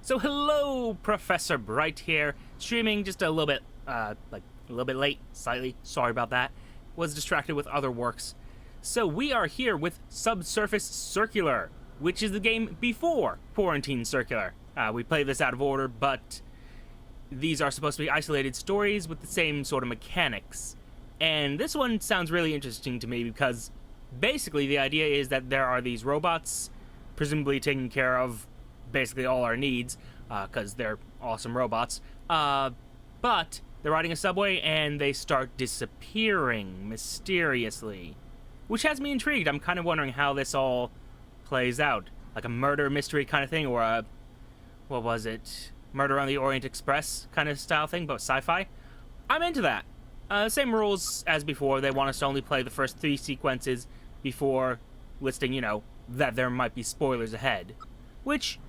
So hello, Professor Bright here, streaming just a little bit, a little bit late, slightly, sorry about that. Was distracted with other works. So we are here with Subsurface Circular, which is the game before Quarantine Circular. We played this out of order, but these are supposed to be isolated stories with the same sort of mechanics. And this one sounds really interesting to me because basically the idea is that there are these robots, presumably taking care of basically all our needs, because they're awesome robots. But they're riding a subway and they start disappearing mysteriously, which has me intrigued. I'm kind of wondering how this all plays out, like a murder mystery kind of thing, or a, what was it, Murder on the Orient Express kind of style thing, but sci-fi. I'm into that. Same rules as before. They want us to only play the first 3 sequences before listing, you know, that there might be spoilers ahead, which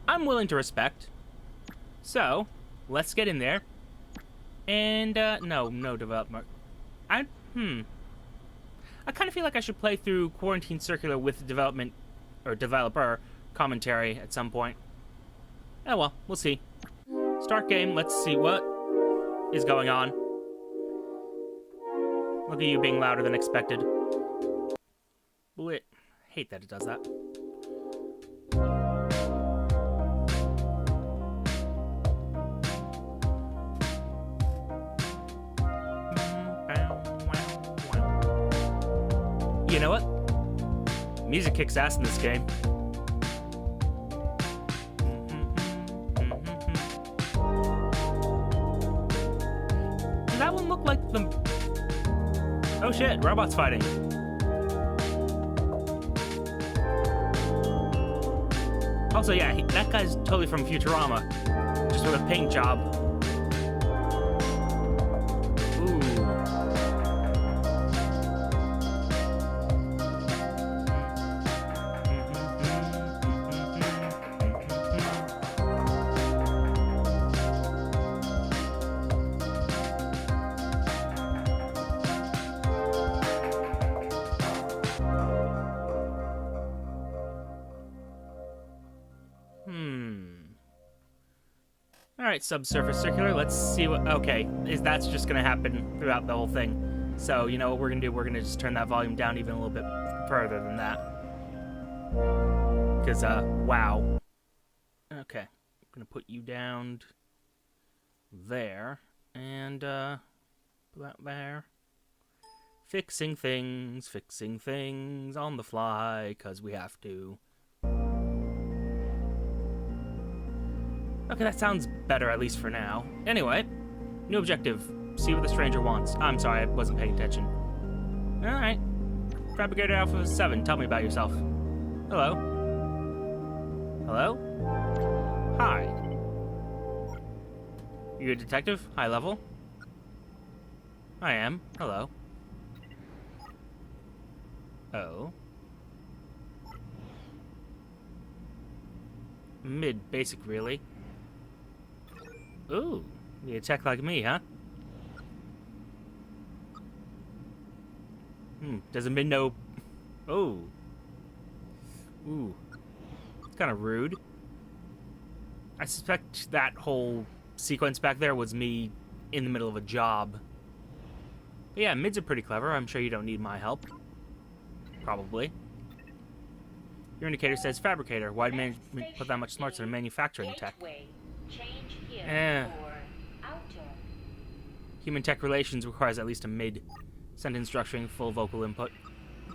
I'm willing to respect. So, let's get in there. And, no development. I kind of feel like I should play through Quarantine Circular with development, or developer commentary at some point. Oh well, we'll see. Start game, let's see what is going on. Look at you being louder than expected. Blit. Hate that it does that. You know what? Music kicks ass in this game. Does that one look like the... Oh shit, robots fighting. Also, yeah, that guy's totally from Futurama. Just with a paint job. Alright, Subsurface Circular, let's see what... Okay, that's just gonna happen throughout the whole thing. So, you know what we're gonna do? We're gonna just turn that volume down even a little bit further than that. Because, wow. Okay, I'm gonna put you down there, and, put that there. Fixing things on the fly, because we have to. Okay, that sounds better, at least for now. Anyway, new objective. See what the stranger wants. I'm sorry, I wasn't paying attention. Alright. Fabricator Alpha 7, tell me about yourself. Hello? Hello? Hi. You a detective? High level? I am. Hello. Oh. Mid-basic, really. Ooh, you a tech like me, huh? Does a mid know... Oh. Ooh. It's kind of rude. I suspect that whole sequence back there was me in the middle of a job. But yeah, mids are pretty clever. I'm sure you don't need my help. Probably. Your indicator says fabricator. Why'd management put that much smarts in a manufacturing tech? Human tech relations requires at least a mid. Sentence structuring, full vocal input.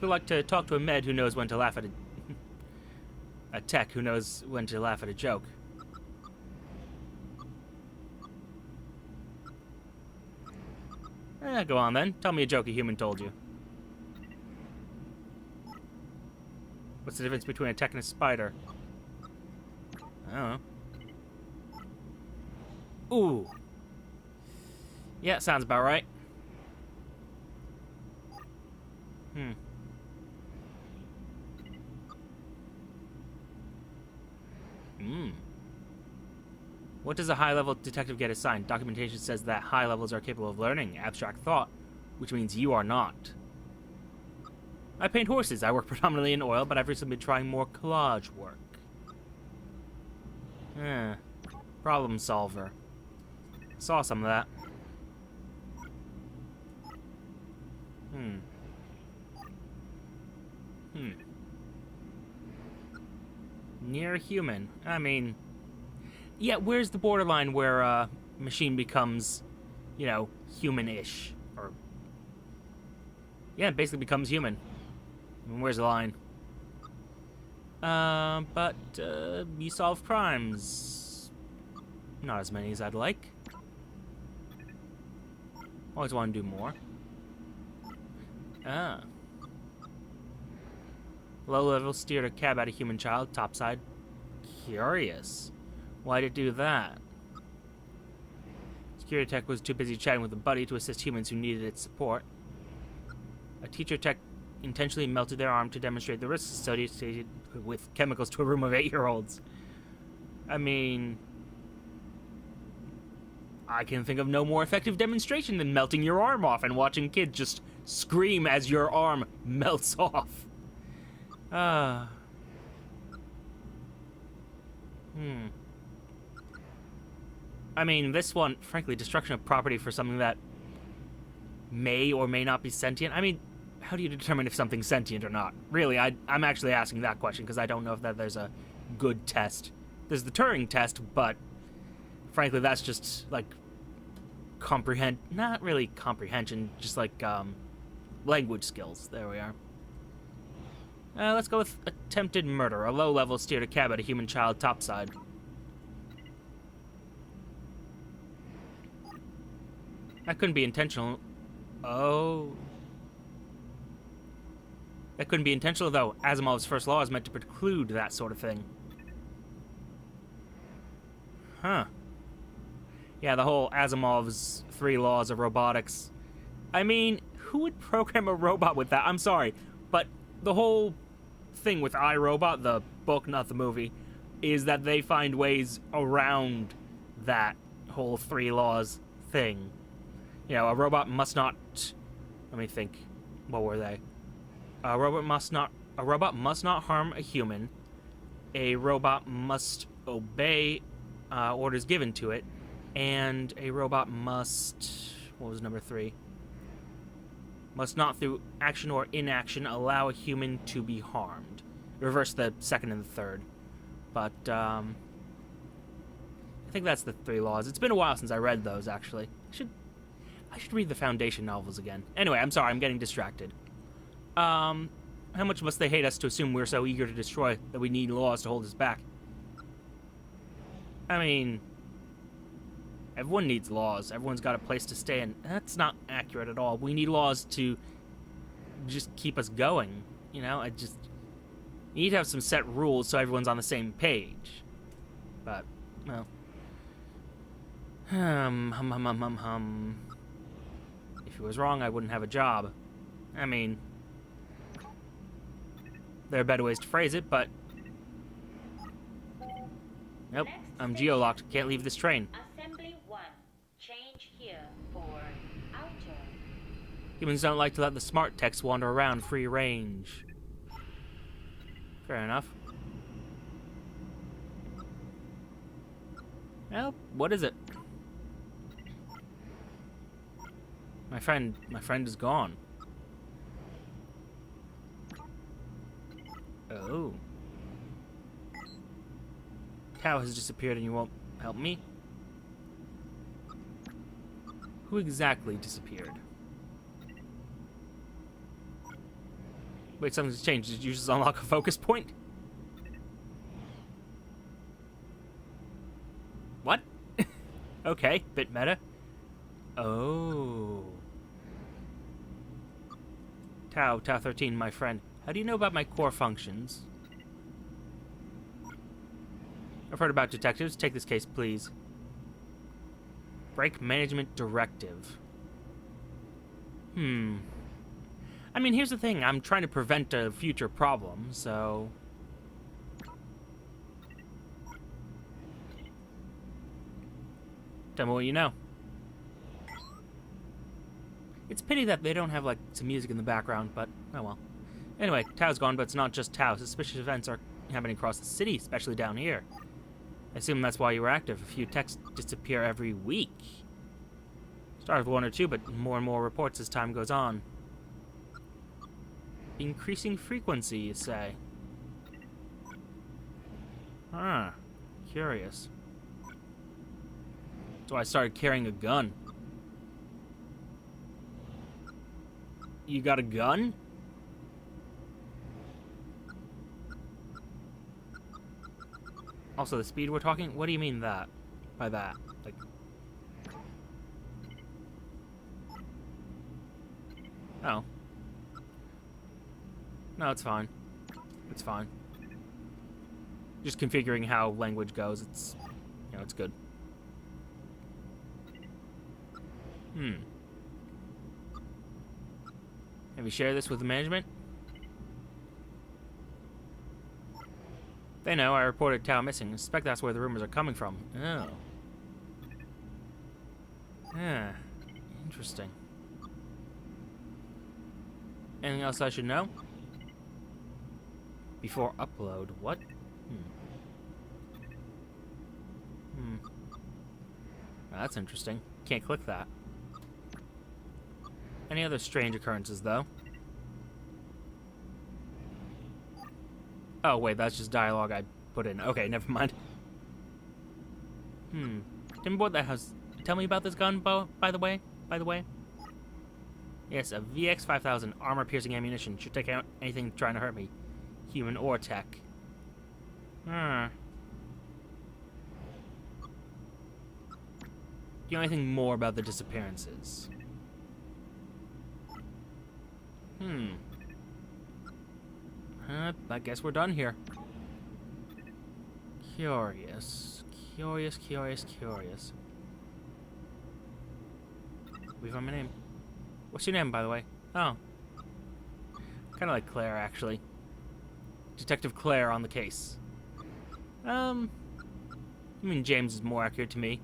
We'd like to talk to a med who knows when to laugh at a tech who knows when to laugh at a joke. Go on then. Tell me a joke a human told you. What's the difference between a tech and a spider? I don't know. Ooh. Yeah, sounds about right. What does a high-level detective get assigned? Documentation says that high levels are capable of learning abstract thought, which means you are not. I paint horses. I work predominantly in oil, but I've recently been trying more collage work. Problem solver. Saw some of that. Near human. I mean, yeah, where's the borderline where machine becomes, you know, human-ish? Or, yeah, it basically becomes human. I mean, where's the line? But you solve crimes. Not as many as I'd like. Always want to do more. Low level steered a cab at a human child, topside. Curious. Why'd it do that? Security tech was too busy chatting with a buddy to assist humans who needed its support. A teacher tech intentionally melted their arm to demonstrate the risks associated with chemicals to a room of 8-year-olds. I mean, I can think of no more effective demonstration than melting your arm off and watching kids just scream as your arm melts off. I mean, this one, frankly, destruction of property for something that may or may not be sentient. I mean, how do you determine if something's sentient or not? Really, I'm actually asking that question because I don't know if there's a good test. There's the Turing test, but frankly, that's just like not really comprehension, just like language skills. There we are. Let's go with attempted murder. A low-level steered a cab at a human child topside. That couldn't be intentional. Oh. That couldn't be intentional, though. Asimov's first law is meant to preclude that sort of thing. Huh. Yeah, the whole Asimov's 3 laws of robotics. I mean, who would program a robot with that? I'm sorry, but the whole thing with iRobot, the book, not the movie, is that they find ways around that whole 3 laws thing. You know, a robot must not... Let me think. What were they? A robot must not harm a human. A robot must obey orders given to it. And a robot must... What was number 3? Must not, through action or inaction, allow a human to be harmed. Reverse the second and the third. But, I think that's the 3 laws. It's been a while since I read those, actually. I should read the Foundation novels again. Anyway, I'm sorry, I'm getting distracted. How much must they hate us to assume we're so eager to destroy that we need laws to hold us back? I mean, everyone needs laws. Everyone's got a place to stay, and that's not accurate at all. We need laws to just keep us going. You know, you need to have some set rules so everyone's on the same page. But, well. If it was wrong, I wouldn't have a job. I mean, there are better ways to phrase it, but... Nope, I'm geolocked. Can't leave this train. Assembly 1. Change here for outer. Humans don't like to let the smart Teks wander around free range. Fair enough. Well, what is it? My friend is gone. Oh. Cow has disappeared and you won't help me? Who exactly disappeared? Wait, something's changed. Did you just unlock a focus point? What? Okay, bit meta. Oh. Tau 13, my friend. How do you know about my core functions? I've heard about detectives. Take this case, please. Break management directive. I mean, here's the thing. I'm trying to prevent a future problem, so... Tell me what you know. It's a pity that they don't have, like, some music in the background, but oh well. Anyway, Tau's gone, but it's not just Tau. Suspicious events are happening across the city, especially down here. I assume that's why you were active. A few texts disappear every week. Started with one or two, but more and more reports as time goes on. Increasing frequency, you say? Huh. Curious. So I started carrying a gun. You got a gun? Also, the speed we're talking? What do you mean that? By that? Like... Oh. No, it's fine. It's fine. Just configuring how language goes, it's... You know, it's good. Have you shared this with the management? They know I reported Tao missing. I suspect that's where the rumors are coming from. Oh. Yeah. Interesting. Anything else I should know? Before upload. What? That's interesting. Can't click that. Any other strange occurrences, though? Oh, wait, that's just dialogue I put in. Okay, never mind. Timber, that has... Tell me about this gun, by the way? Yes, a VX-5000 armor-piercing ammunition. Should take out anything trying to hurt me. Human or tech. Do you know anything more about the disappearances? I guess we're done here. Curious. Curious. We found my name. What's your name, by the way? Oh. Kind of like Claire, actually. Detective Claire on the case. I mean, James is more accurate to me.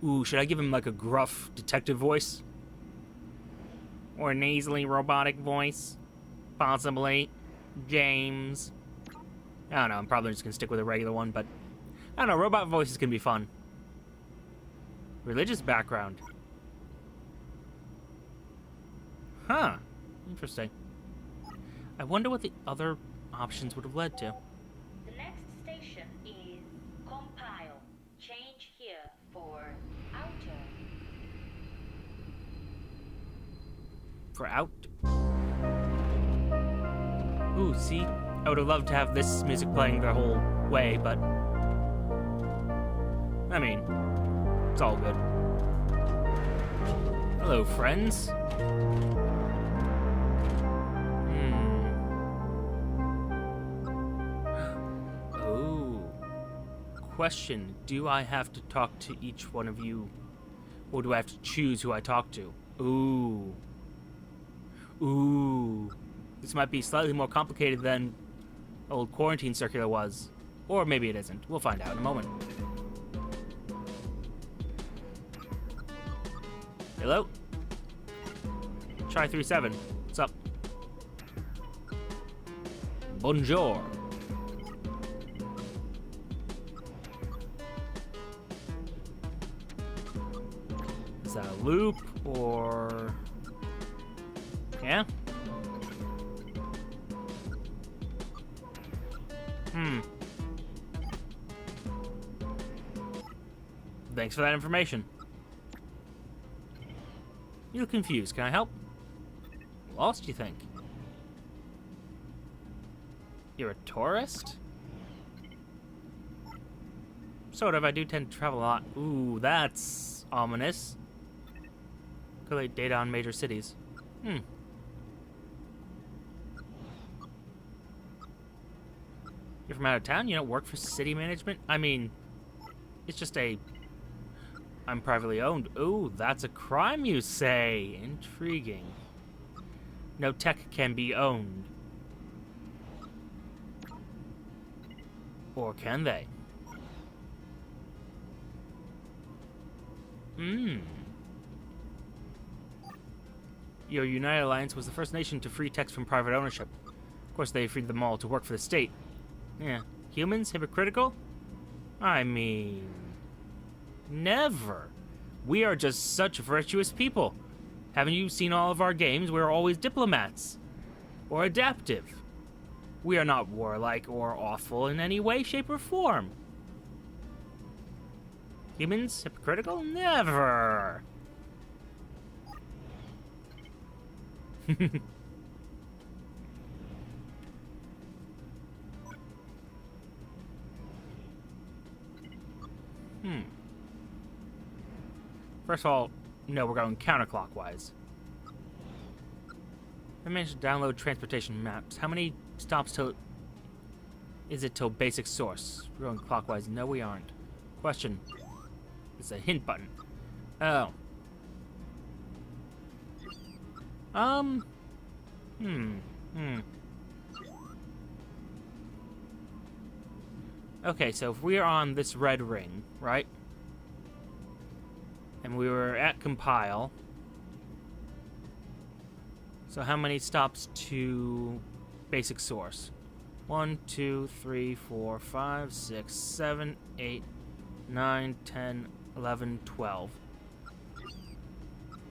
Ooh, should I give him like a gruff detective voice? Or a nasally robotic voice? Possibly. James. I don't know, I'm probably just gonna stick with a regular one, but... I don't know, robot voices can be fun. Religious background. Huh. Interesting. I wonder what the other options would have led to. The next station is compile. Change here for outer. For out? Ooh, see? I would have loved to have this music playing the whole way, but... I mean, it's all good. Hello, friends. Oh. Question, do I have to talk to each one of you? Or do I have to choose who I talk to? Ooh. This might be slightly more complicated than old quarantine circular was. Or maybe it isn't. We'll find out in a moment. Hello? Try 37. What's up? Bonjour. Is that a loop or... Yeah? Thanks for that information. You look confused. Can I help? Lost, you think? You're a tourist? Sort of. I do tend to travel a lot. Ooh, that's ominous. Collate data on major cities. You're from out of town? You don't work for city management? I mean, it's just a... I'm privately owned. Ooh, that's a crime, you say. Intriguing. No tech can be owned. Or can they? Your United Alliance was the first nation to free Teks from private ownership. Of course, they freed them all to work for the state. Yeah. Humans? Hypocritical? I mean, never. We are just such virtuous people. Haven't you seen all of our games? We're always diplomats. Or adaptive. We are not warlike or awful in any way, shape, or form. Humans? Hypocritical? Never! First of all, no, we're going counterclockwise. I managed to download transportation maps. How many stops till... is it till basic source? We're going clockwise. No, we aren't. Question. It's a hint button. Oh. Okay, so if we're on this red ring, right? And we were at compile. So how many stops to basic source? 1, 2, 3, 4, 5, 6, 7, 8, 9, 10, 11, 12.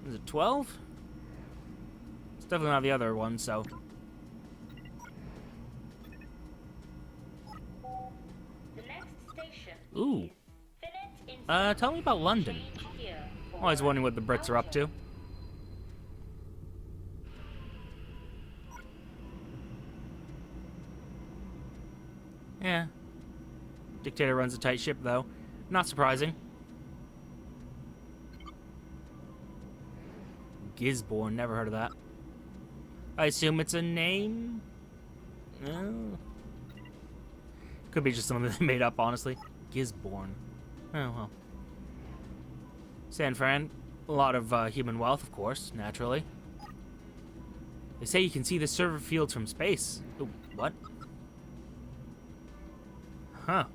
Is it 12? It's definitely not the other one, so... The next station. Ooh. Finite Tell me about London. change here for I'm always wondering what the Brits are up to. Yeah. Dictator runs a tight ship, though. Not surprising. Gisborne, never heard of that. I assume it's a name? No. Could be just something they made up, honestly. Gisborne. Oh, well. San Fran, a lot of human wealth, of course, naturally. They say you can see the server fields from space. Ooh, what? Huh.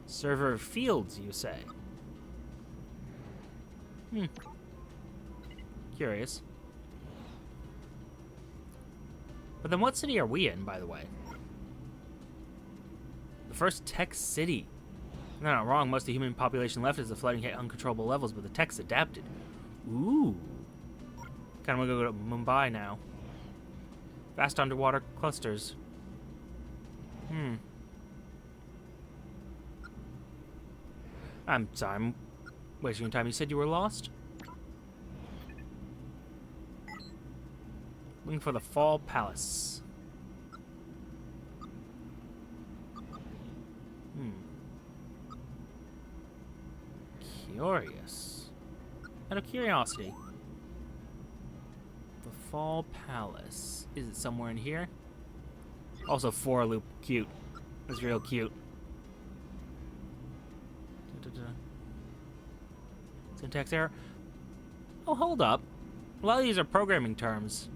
Server fields, you say? Curious. But then what city are we in, by the way? The first Teks city. They're not wrong, most of the human population left as the flooding hit uncontrollable levels, but the Teks adapted. Ooh. Kinda wanna go to Mumbai now. Vast underwater clusters. I'm sorry, I'm wasting your time. You said you were lost? Looking for the Fall Palace. Curious. Out of curiosity. The Fall Palace. Is it somewhere in here? Also, for loop. Cute. That's real cute. Syntax error. Oh, hold up. A lot of these are programming terms.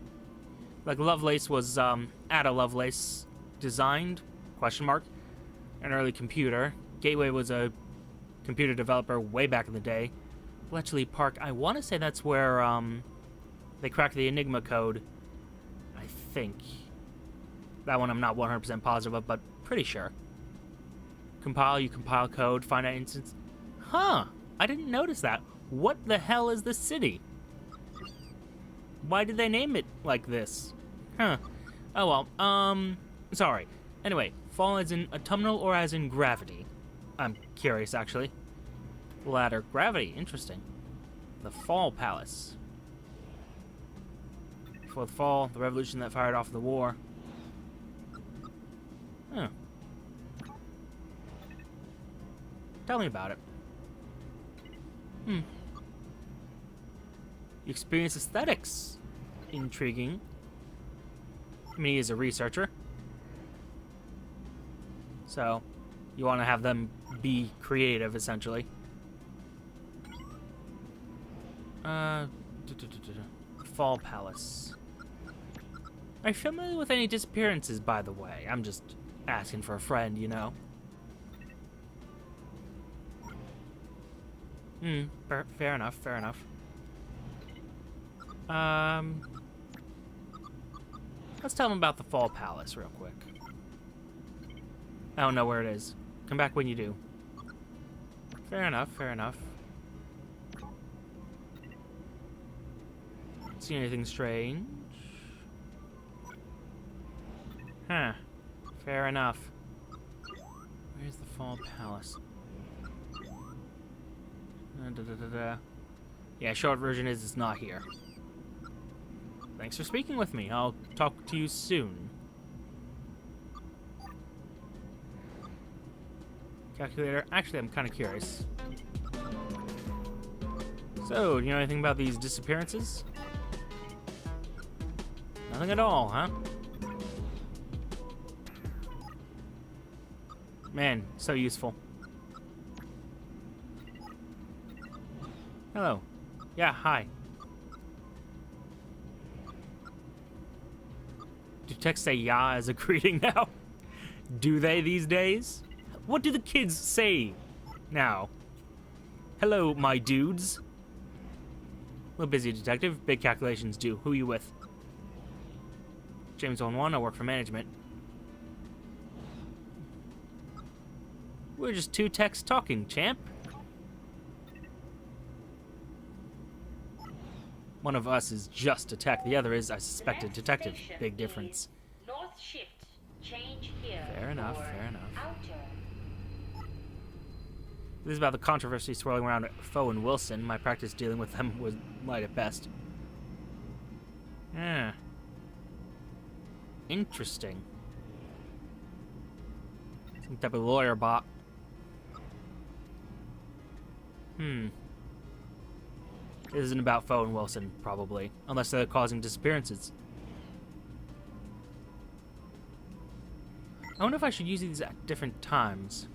Like Lovelace was Ada Lovelace designed, question mark, an early computer. Gateway was a computer developer way back in the day. Bletchley Park, I want to say that's where they cracked the Enigma code. I think. That one I'm not 100% positive of, but pretty sure. Compile, you compile code, find out instance. Huh, I didn't notice that. What the hell is this city? Why did they name it like this? Huh. Oh well, sorry. Anyway, fall as in autumnal or as in gravity? I'm curious, actually. Ladder. Gravity. Interesting. The Fall Palace. Before the fall, the revolution that fired off the war. Huh. Tell me about it. You experience aesthetics. Intriguing. I mean, he is a researcher. So, you want to have them be creative, essentially. Fall Palace. Are you familiar with any disappearances, by the way? I'm just asking for a friend, you know? Fair enough, fair enough. Let's tell them about the Fall Palace real quick. I don't know where it is. Come back when you do. Fair enough, fair enough. See anything strange? Huh. Fair enough. Where's the Fall Palace? Yeah, short version is it's not here. Thanks for speaking with me. I'll talk to you soon. Calculator. Actually, I'm kind of curious. So, do you know anything about these disappearances? Nothing at all, huh? Man, so useful. Hello. Yeah, hi. Do Teks say "ya" as a greeting now? Do they these days? What do the kids say now? Hello, my dudes. A little busy, detective. Big calculations due. Who you with? James 1-1, I work for management. We're just two Teks talking, champ. One of us is just a tech, the other is, I suspect, a detective. Big difference. North shift. Change here. Fair enough, for fair enough. Outer. This is about the controversy swirling around Foe and Wilson. My practice dealing with them was light at best. Yeah. Interesting. Some type of lawyer bot. It isn't about Foe and Wilson, probably. Unless they're causing disappearances. I wonder if I should use these at different times.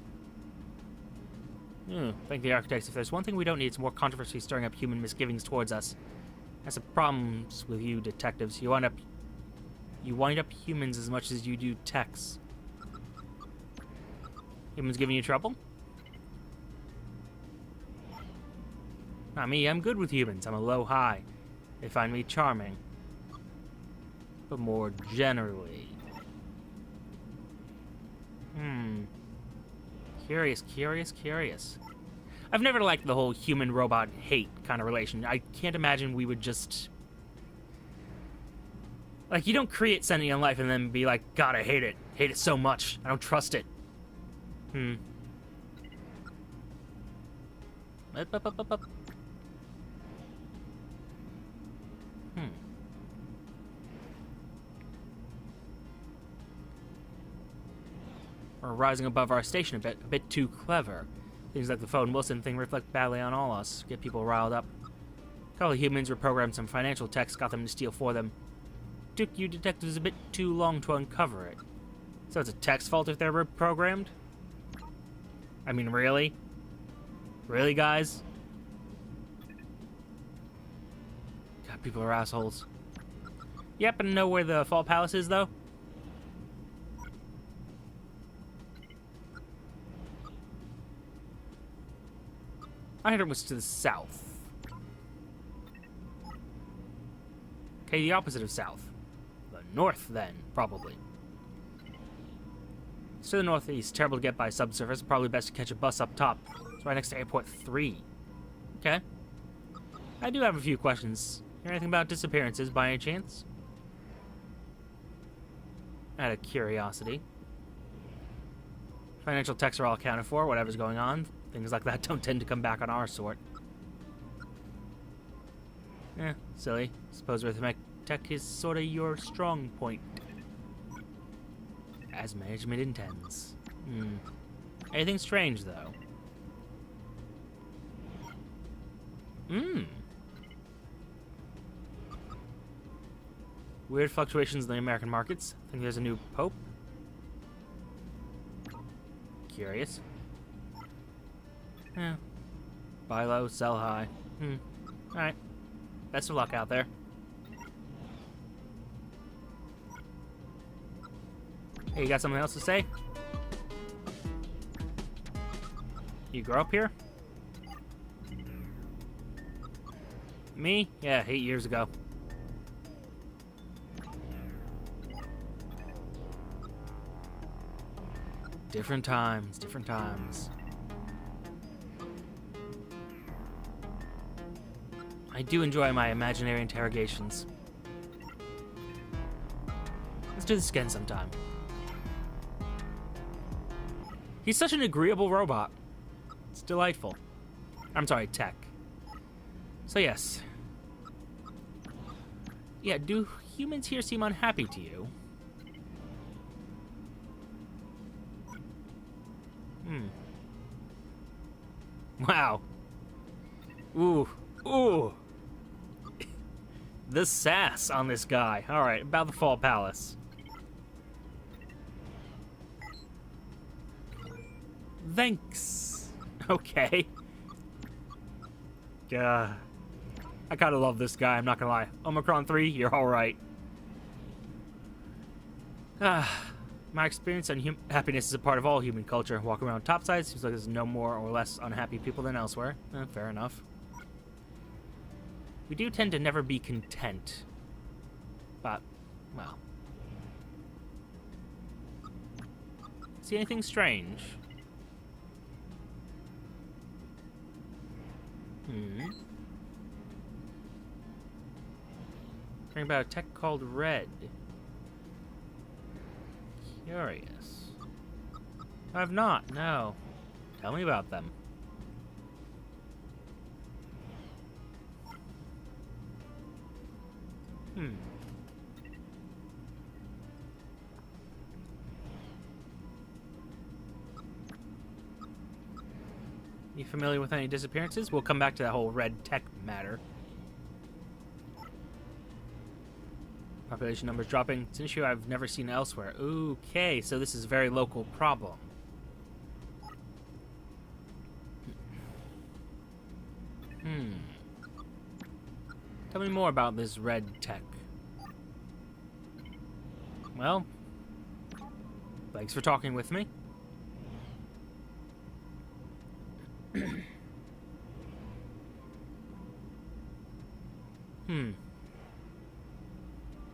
Thank the architects. If there's one thing we don't need, it's more controversy stirring up human misgivings towards us. That's the problems with you detectives. You wind up humans as much as you do Teks. Humans giving you trouble? Not me, I'm good with humans. I'm a low-high. They find me charming. But more generally... Curious. I've never liked the whole human-robot hate kind of relation. I can't imagine we would just... Like, you don't create sentient life and then be like, God, I hate it. Hate it so much. I don't trust it. Up. We're rising above our station a bit too clever. Things like the Foe and Wilson thing reflect badly on all us, get people riled up. A couple of humans reprogrammed some financial techs, got them to steal for them. Took you detectives a bit too long to uncover it. So it's a tech's fault if they're reprogrammed? I mean, really? Really, guys? God, people are assholes. You happen to know where the Fall Palace is, though? I heard it was to the south. Okay, the opposite of south. The north, then, probably. It's to the northeast. Terrible to get by subsurface. Probably best to catch a bus up top. It's right next to Airport 3. Okay. I do have a few questions. Hear anything about disappearances by any chance? Out of curiosity. Financial techs are all accounted for, whatever's going on. Things like that don't tend to come back on our sort. Silly. Suppose arithmetic tech is sort of your strong point. As management intends. Anything strange, though? Weird fluctuations in the American markets. Think there's a new pope? Curious. Buy low, sell high. Alright. Best of luck out there. Hey, you got something else to say? You grew up here? Me? Yeah, 8 years ago. Different times, different times. I do enjoy my imaginary interrogations. Let's do this again sometime. He's such an agreeable robot. It's delightful. I'm sorry, tech. So yes. Yeah, do humans here seem unhappy to you? Wow. Ooh. Ooh. The sass on this guy. Alright, about the Fall Palace. Thanks. Okay. I kinda love this guy, I'm not gonna lie. Omicron 3, you're alright. My experience on happiness is a part of all human culture. Walking around topside seems like there's no more or less unhappy people than elsewhere. Fair enough. We do tend to never be content. But, well. See anything strange? Hearing about a tech called Red. Curious. I've not, no. Tell me about them. You familiar with any disappearances? We'll come back to that whole red tech matter. Population numbers dropping. It's an issue I've never seen elsewhere. Okay, so this is a very local problem. Tell me more about this red tech. Well, thanks for talking with me.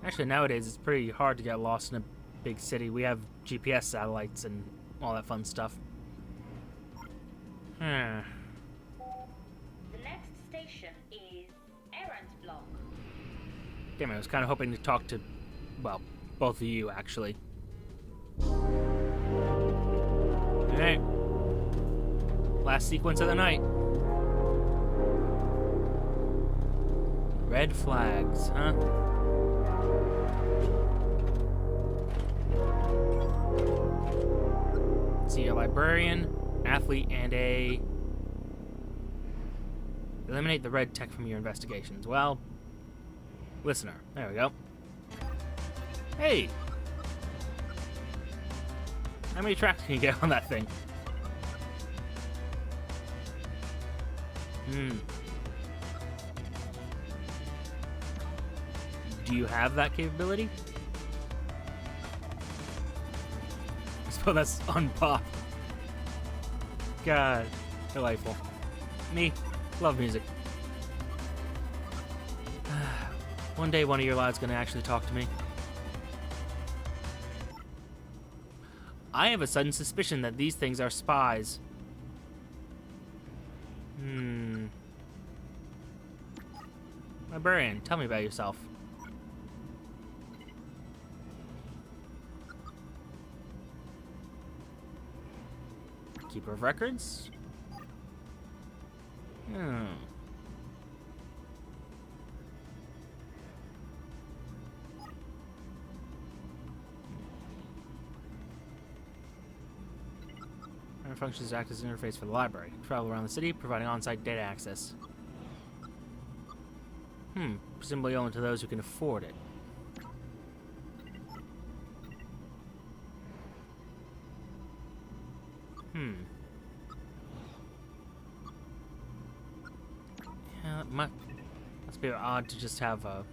Actually, nowadays it's pretty hard to get lost in a big city. We have GPS satellites and all that fun stuff. The next station is Errant Block. Damn, I was kind of hoping to talk to, well, both of you, actually. Alright. Last sequence of the night. Red flags, huh? See a librarian, athlete, and a... Eliminate the red tech from your investigations. Well, listener. There we go. Hey! How many tracks can you get on that thing? Do you have that capability? I suppose that's unpop. God, delightful. Me, love music. One day one of your lads gonna actually talk to me. I have a sudden suspicion that these things are spies. Librarian, tell me about yourself. Keeper of records? Functions act as an interface for the library. Travel around the city, providing on-site data access. Presumably only to those who can afford it. Yeah, that must be odd to just have a...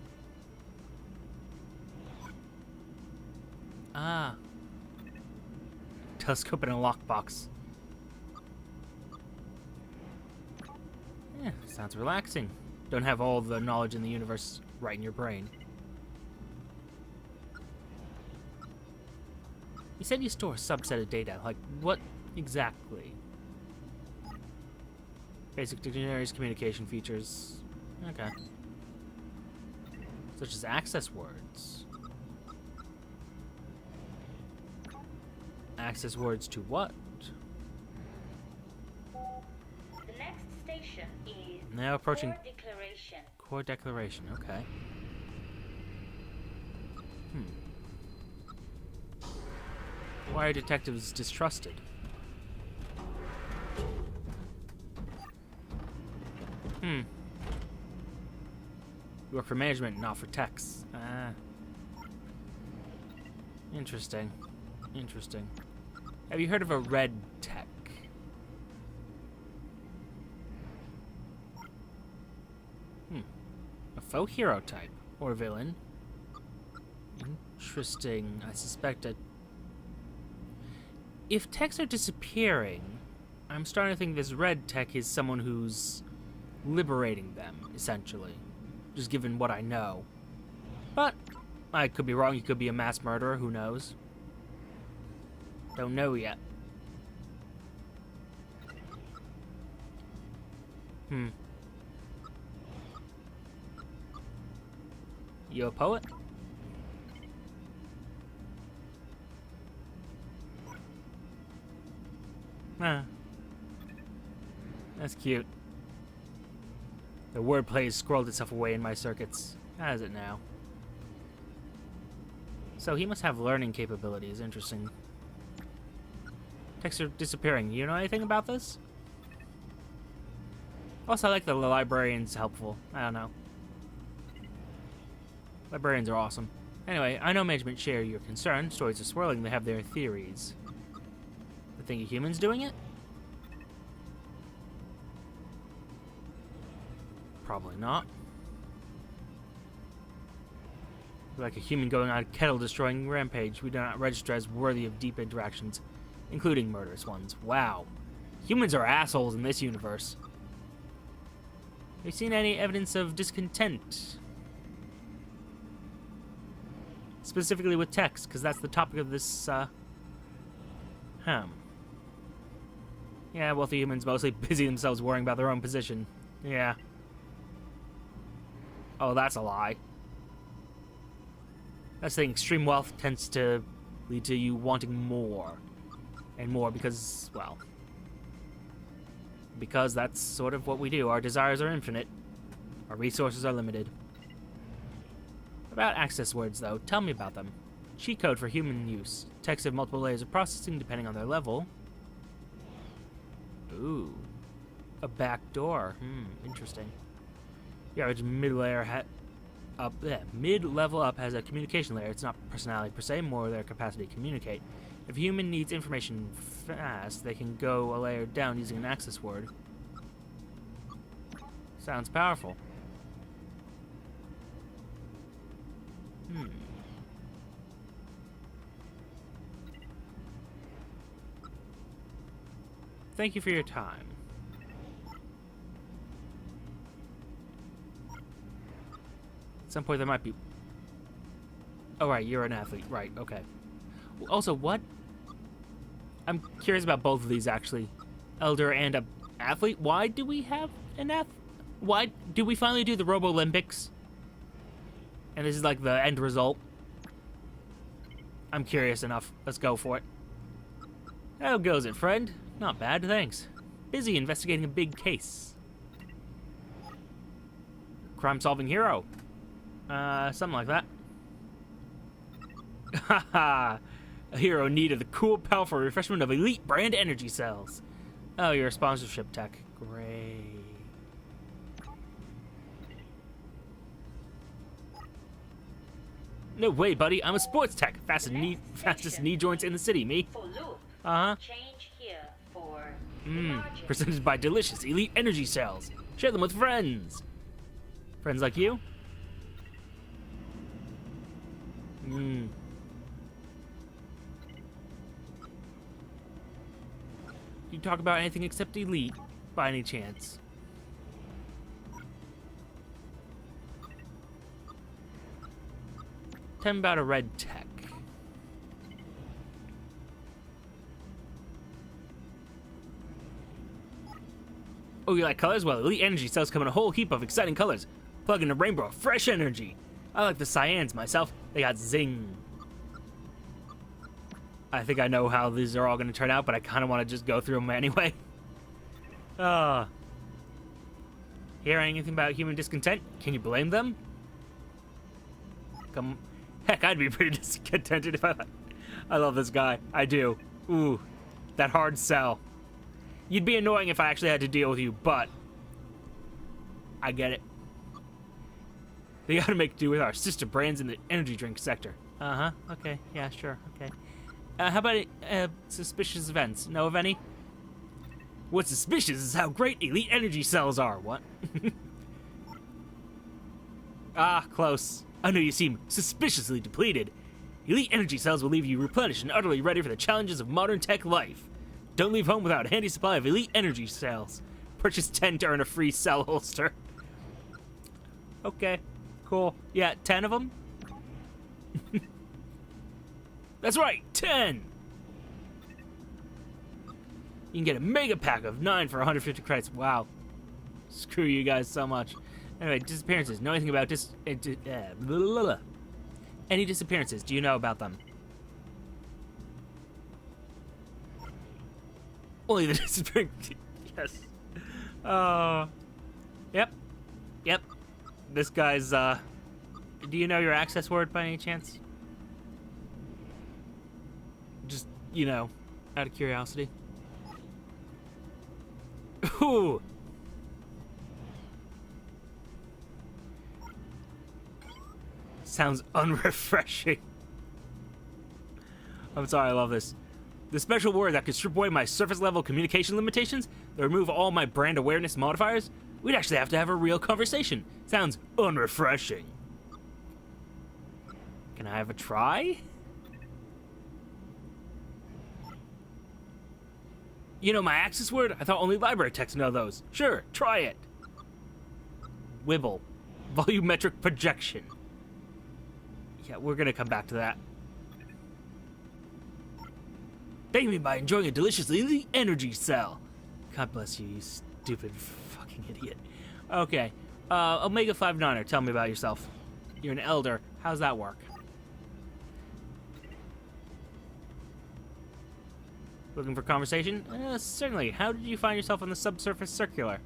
telescope in a lockbox. Yeah, sounds relaxing. Don't have all the knowledge in the universe right in your brain. You said you store a subset of data. Like, what exactly? Basic dictionaries, communication features. Okay. Such as access words. Access words to what? The next station is Now approaching Core Declaration. Core Declaration, okay. Why are detectives distrusted? You work for management, not for Teks. Ah. Interesting. Interesting. Have you heard of a red tech? A faux hero type. Or villain. Interesting. I suspect a... If techs are disappearing, I'm starting to think this red tech is someone who's liberating them, essentially. Just given what I know. But I could be wrong. He could be a mass murderer. Who knows? Don't know yet. You a poet? Ah. That's cute. The wordplay has scrolled itself away in my circuits. Has it now? So he must have learning capabilities. Interesting. Texts are disappearing. You know anything about this? Also, I like the librarian's helpful. I don't know. Librarians are awesome. Anyway, I know management share your concern. Stories are swirling. They have their theories. They think a human's doing it? Probably not. Like a human going on a kettle-destroying rampage, we do not register as worthy of deep interactions, including murderous ones. Wow. Humans are assholes in this universe. Have you seen any evidence of discontent? Specifically with Teks, because that's the topic of this, Yeah, wealthy humans mostly busy themselves worrying about their own position. Yeah. Oh, that's a lie. That's the thing. Extreme wealth tends to lead to you wanting more. And more because, well... Because that's sort of what we do. Our desires are infinite. Our resources are limited. About access words, though. Tell me about them. Cheat code for human use. Texts have multiple layers of processing depending on their level. Ooh. A back door. Interesting. The average mid-level up has a communication layer. It's not personality per se, more their capacity to communicate. If a human needs information fast, they can go a layer down using an access word. Sounds powerful. Thank you for your time. At some point there might be... Oh, right, you're an athlete. Right, okay. Also, what? I'm curious about both of these, actually. Elder and a athlete? Why do we have an Why do we finally do the Robo-Olympics? And this is like the end result. I'm curious enough. Let's go for it. How goes it, friend? Not bad, thanks. Busy investigating a big case. Crime-solving hero. Something like that. Haha. A hero in need of the cool, powerful refreshment of elite brand energy cells. Oh, you're a sponsorship tech. Great. No way, buddy. I'm a sports tech. Fastest knee joints in the city, me. Uh-huh. Change here for Presented by delicious elite energy cells. Share them with friends. Friends like you? You talk about anything except elite, by any chance? Tell me about a red tech. Oh, you like colors? Well, elite energy cells come in a whole heap of exciting colors. Plug in a rainbow of fresh energy. I like the cyans myself. They got zing. I think I know how these are all going to turn out, but I kind of want to just go through them anyway. Hear anything about human discontent? Can you blame them? Heck, I'd be pretty discontented if I love this guy. I do. Ooh, that hard sell. You'd be annoying if I actually had to deal with you, but I get it. They gotta make do with our sister brands in the energy drink sector. Uh-huh, okay, yeah, sure, okay. How about suspicious events? Know of any? What's suspicious is how great elite energy cells are. What? Ah, close. I know you seem suspiciously depleted. Elite energy cells will leave you replenished and utterly ready for the challenges of modern tech life. Don't leave home without a handy supply of elite energy cells. Purchase 10 to earn a free cell holster. Okay, cool. Yeah, 10 of them? That's right, 10! You can get a mega pack of 9 for 150 credits. Wow. Screw you guys so much. Anyway, disappearances. Know anything about any disappearances? Do you know about them? Only the disappearing. Yes. Yep. This guy's, do you know your access word by any chance? Just, you know, out of curiosity. Ooh. Sounds unrefreshing. I'm sorry, I love this. The special word that could strip away my surface level communication limitations, that remove all my brand awareness modifiers, we'd actually have to have a real conversation. Sounds unrefreshing. Can I have a try? You know my access word? I thought only library techs know those. Sure, try it. Wibble. Volumetric projection. Yeah, we're gonna come back to that. Thank me by enjoying a delicious elite energy cell. God bless you, you stupid fucking idiot. Okay, Omega 59er, tell me about yourself. You're an elder. How's that work? Looking for conversation? Certainly. How did you find yourself on the Subsurface Circular?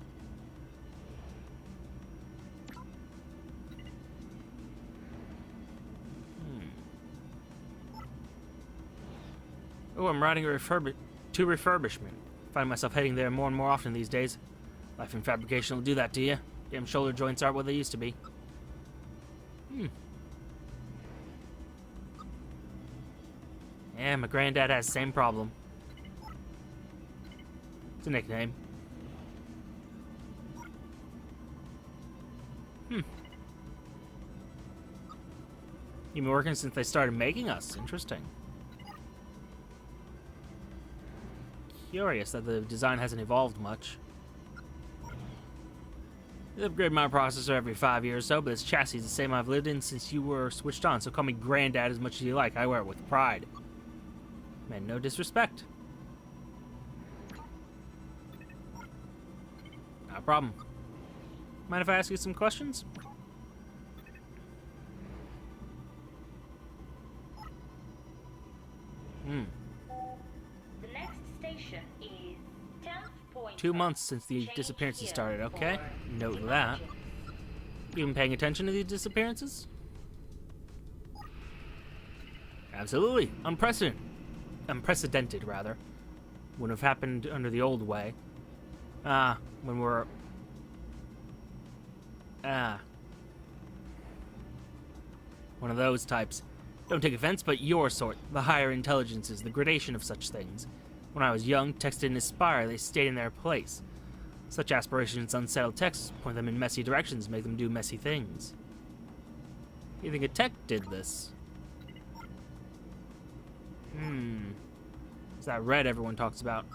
Oh, I'm riding to refurbishment. Find myself heading there more and more often these days. Life in fabrication will do that to you. Damn shoulder joints aren't what they used to be. Yeah, my granddad has the same problem. It's a nickname. You've been working since they started making us. Interesting. Curious that the design hasn't evolved much. I upgrade my processor every 5 years or so, but this chassis is the same I've lived in since you were switched on, so call me Granddad as much as you like. I wear it with pride. Man, no disrespect. Not a problem. Mind if I ask you some questions? The next station is 10th point. 2 months since the disappearances started, okay? Note that. You been paying attention to these disappearances? Absolutely. Unprecedented, rather. Wouldn't have happened under the old way. When we're... one of those types. Don't take offense, but your sort. The higher intelligences, the gradation of such things. When I was young, Teks didn't aspire, they stayed in their place. Such aspirations unsettle Teks, point them in messy directions, make them do messy things. You think a tech did this? It's that red everyone talks about.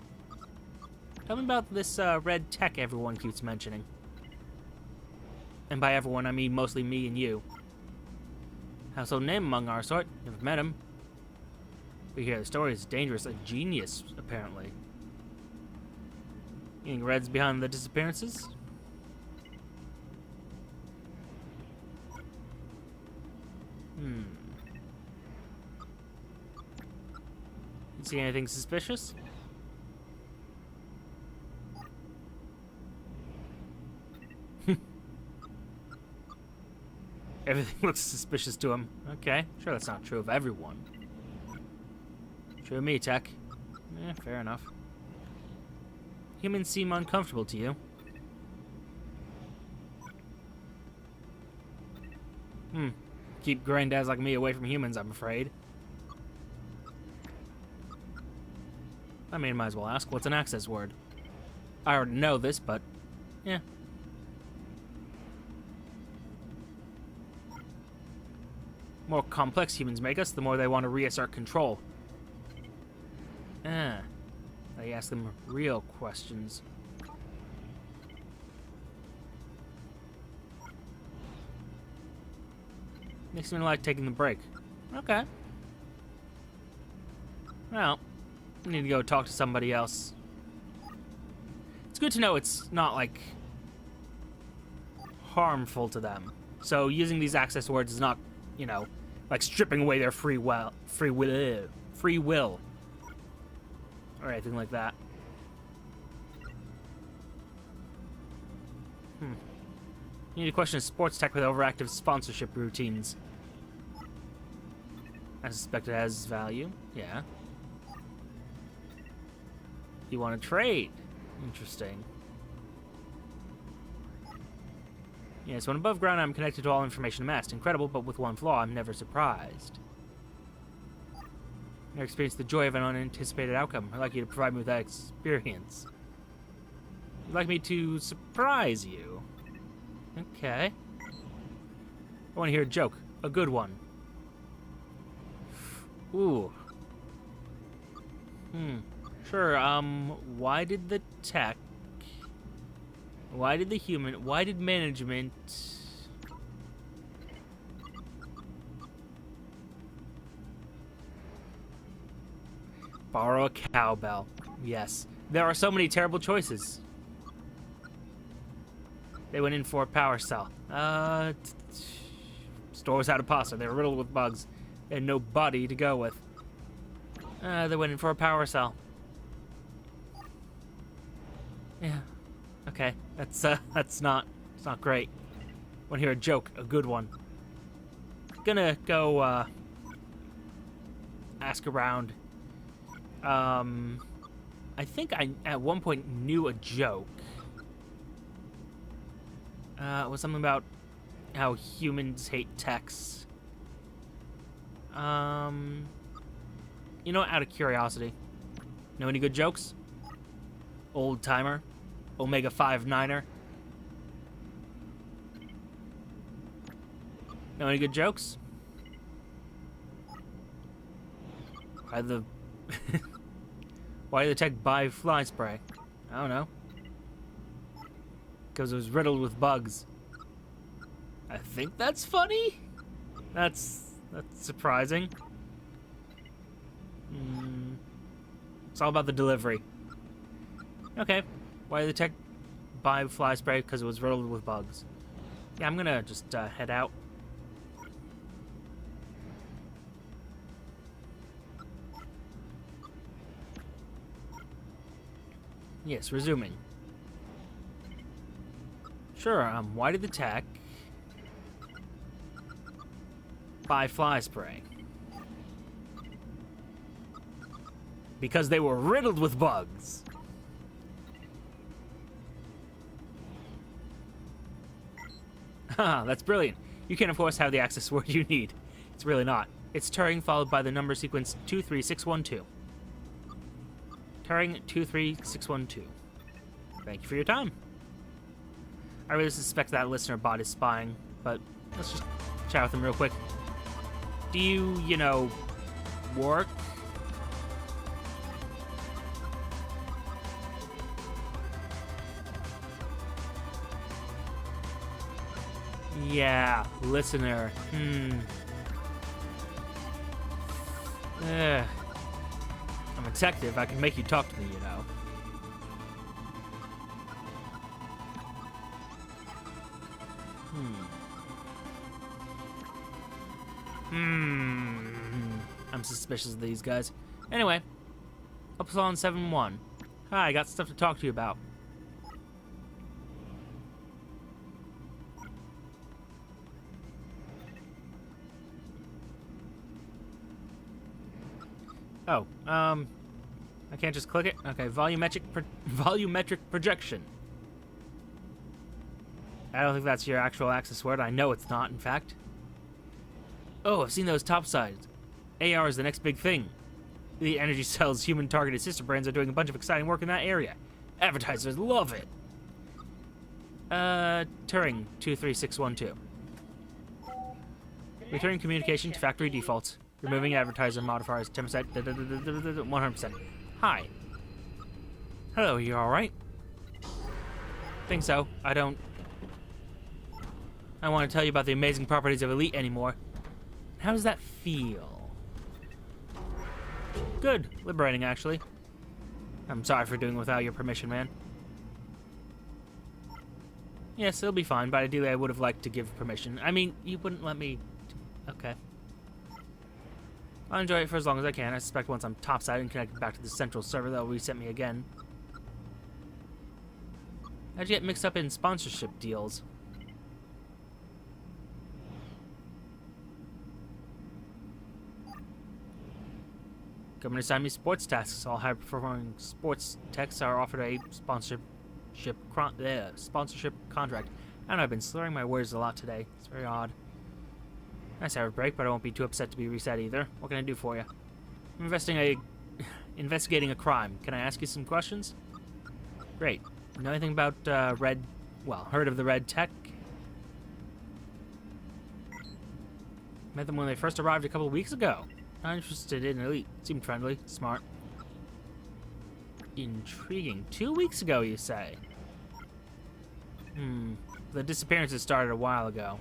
Tell me about this red tech everyone keeps mentioning. And by everyone, I mean mostly me and you. Household name among our sort. Never met him. We hear the story is dangerous, a genius, apparently. You think Red's behind the disappearances? You see anything suspicious? Everything looks suspicious to him. Okay, sure that's not true of everyone. True of me, Tech. Fair enough. Humans seem uncomfortable to you. Keep granddads like me away from humans, I'm afraid. I mean, might as well ask, what's an access word? I already know this, but yeah. The more complex humans make us, the more they want to reassert control. I ask them real questions. Makes me like taking the break. Okay. Well, I need to go talk to somebody else. It's good to know it's not, like, harmful to them. So using these access words is not, you know, like stripping away their free will. Or anything like that. You need to question a sports tech with overactive sponsorship routines. I suspect it has value. Yeah. You want to trade? Interesting. Yes, when above ground, I'm connected to all information amassed. Incredible, but with one flaw, I'm never surprised. Never experienced the joy of an unanticipated outcome. I'd like you to provide me with that experience. You'd like me to surprise you? Okay. I want to hear a joke. A good one. Ooh. Sure, why did the tech... Why did the human... Why did management... Borrow a cowbell. Yes. There are so many terrible choices. They went in for a power cell. Stores out of pasta. They were riddled with bugs. They had no body to go with. They went in for a power cell. Yeah. Okay. It's not great. Want to hear a joke? A good one. Gonna go, ask around. I think I, at one point, knew a joke. It was something about how humans hate Teks. You know, out of curiosity, know any good jokes? Old timer, Omega 5-9er. Know any good jokes? Why the why did the tech buy fly spray? I don't know. Because it was riddled with bugs. I think that's funny. That's surprising. It's all about the delivery. Okay. Why did the tech buy fly spray? Because it was riddled with bugs. Yeah, I'm gonna just head out. Yes, resuming. Sure, why did the tech buy fly spray? Because they were riddled with bugs. Haha, that's brilliant. You can, of course, have the access word you need. It's really not. It's Turing followed by the number sequence 23612. Turing 23612. Thank you for your time. I really suspect that listener bot is spying, but let's just chat with him real quick. Do you know, work? Yeah, listener. I'm a detective. I can make you talk to me, you know. I'm suspicious of these guys. Anyway, Upsilon 7-1. Hi, I got stuff to talk to you about. Oh, I can't just click it? Okay, volumetric projection. I don't think that's your actual access word. I know it's not, in fact. Oh, I've seen those topsides. AR is the next big thing. The Energy Cell's human-targeted sister brands are doing a bunch of exciting work in that area. Advertisers love it. Turing 23612. Returning communication to factory defaults. Removing advertiser modifiers 10%, 100%. Hi. Hello, you alright? Think so. I don't want to tell you about the amazing properties of Elite anymore. How does that feel? Good. Liberating, actually. I'm sorry for doing without your permission, man. Yes, it'll be fine, but ideally I would have liked to give permission. I mean, you wouldn't let me... Okay. I'll enjoy it for as long as I can. I suspect once I'm topside and connected back to the central server, they'll reset me again. How'd you get mixed up in sponsorship deals? Government assigned me sports tasks. All high-performing sports techs are offered a sponsorship contract. I don't know, I've been slurring my words a lot today. It's very odd. Nice hour break, but I won't be too upset to be reset either. What can I do for you? I'm investigating a crime. Can I ask you some questions? Great. Know anything about heard of the Red Tech? Met them when they first arrived a couple of weeks ago. Not interested in Elite. Seemed friendly, smart. Intriguing. 2 weeks ago, you say? The disappearances started a while ago.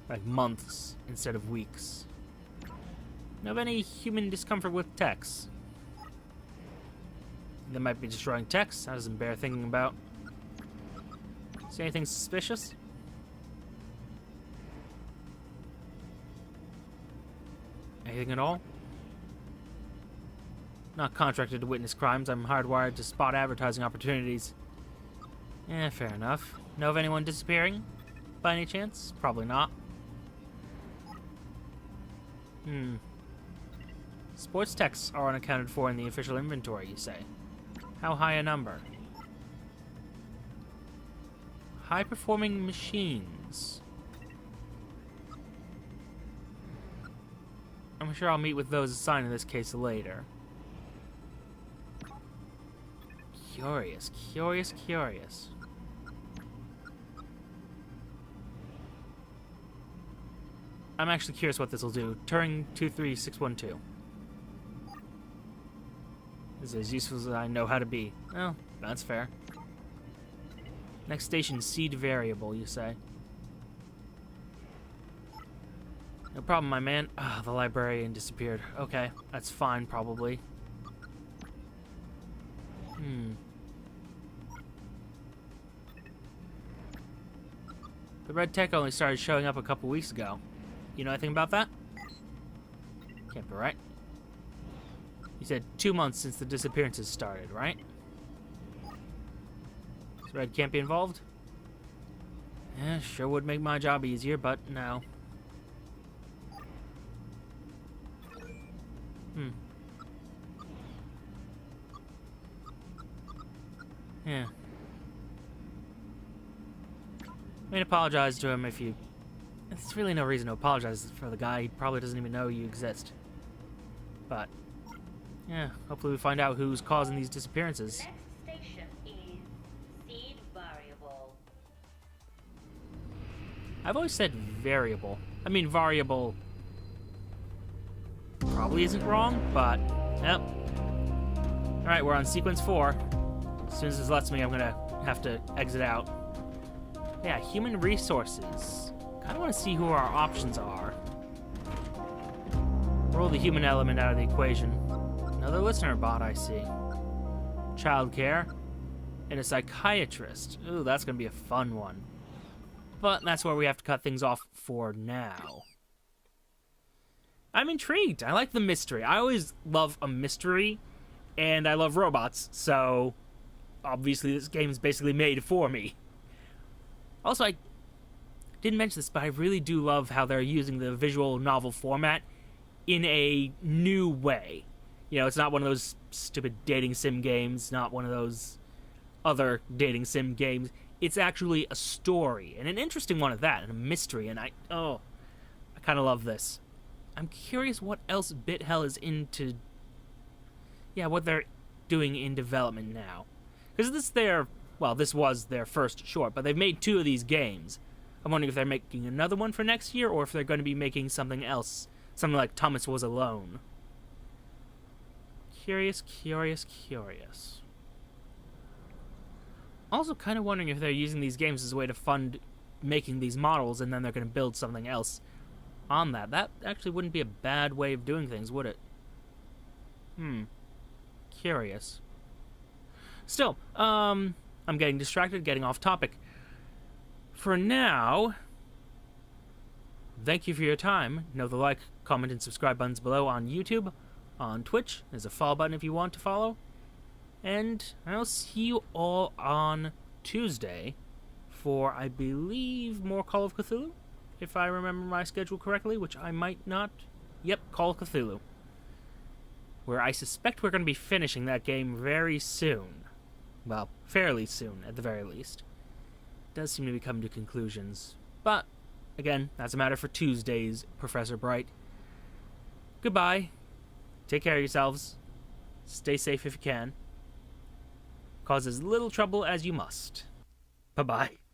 Like months instead of weeks. Know of any human discomfort with Teks? They might be destroying Teks. That doesn't bear thinking about. See anything suspicious? Anything at all? Not contracted to witness crimes. I'm hardwired to spot advertising opportunities. Yeah, fair enough. Know of anyone disappearing? By any chance? Probably not. Sports techs are unaccounted for in the official inventory, you say? How high a number? High-performing machines. I'm sure I'll meet with those assigned in this case later. Curious, curious, curious. I'm actually curious what this will do. Turing 23612. This is as useful as I know how to be. Well, that's fair. Next station, seed variable, you say? No problem, my man. Ah, the librarian disappeared. Okay, that's fine, probably. The Red Tech only started showing up a couple weeks ago. You know anything about that? Can't be right. You said 2 months since the disappearances started, right? So Red can't be involved? Yeah, sure would make my job easier, but no. Yeah. I mean, apologize to him if you... There's really no reason to apologize for the guy. He probably doesn't even know you exist. But, yeah, hopefully we find out who's causing these disappearances. Next station is seed variable. I've always said variable. I mean, variable probably isn't wrong, but, yep. Alright, we're on sequence 4. As soon as this lets me, I'm gonna have to exit out. Yeah, human resources. Kinda wanna see who our options are. Roll the human element out of the equation. Another listener bot, I see. Childcare. And a psychiatrist. Ooh, that's gonna be a fun one. But that's where we have to cut things off for now. I'm intrigued. I like the mystery. I always love a mystery, and I love robots, so obviously this game is basically made for me. Also, I didn't mention this, but I really do love how they're using the visual novel format in a new way. You know, it's not one of those stupid dating sim games, not one of those other dating sim games. It's actually a story, and an interesting one at that, and a mystery, and I kind of love this. I'm curious what else Bithell is into. Yeah, what they're doing in development now. Because this was their first short, but they've made 2 of these games. I'm wondering if they're making another one for next year, or if they're going to be making something else. Something like Thomas Was Alone. Curious. Also kind of wondering if they're using these games as a way to fund making these models, and then they're going to build something else on that. That actually wouldn't be a bad way of doing things, would it? Curious. Still, I'm getting distracted, getting off topic. For now, thank you for your time. Note the like, comment, and subscribe buttons below on YouTube. On Twitch, there's a follow button if you want to follow. And I'll see you all on Tuesday for, I believe, more Call of Cthulhu, if I remember my schedule correctly, which I might not. Yep, Call of Cthulhu, where I suspect we're going to be finishing that game very soon. Well, fairly soon, at the very least. It does seem to be coming to conclusions. But, again, that's a matter for Tuesdays, Professor Bright. Goodbye. Take care of yourselves. Stay safe if you can. Cause as little trouble as you must. Bye-bye.